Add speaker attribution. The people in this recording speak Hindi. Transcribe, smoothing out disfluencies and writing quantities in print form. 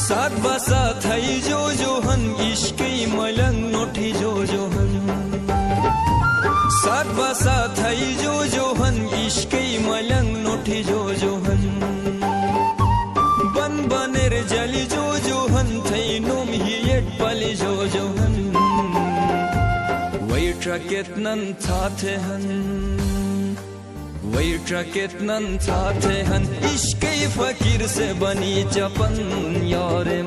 Speaker 1: साथ बसाथ है जो हन इश्क़ मलंग नोठी जो हन साथ बसाथ है जो हन इश्क़ मलंग नोठी जो हन बन बनेर जली जो हन थै नोम हियट पली जो हन वै ट्रकेट नन थाथे हन वै ट्रकेट नन थाथे हन इश्क़ फकीर से बनी चपन यारे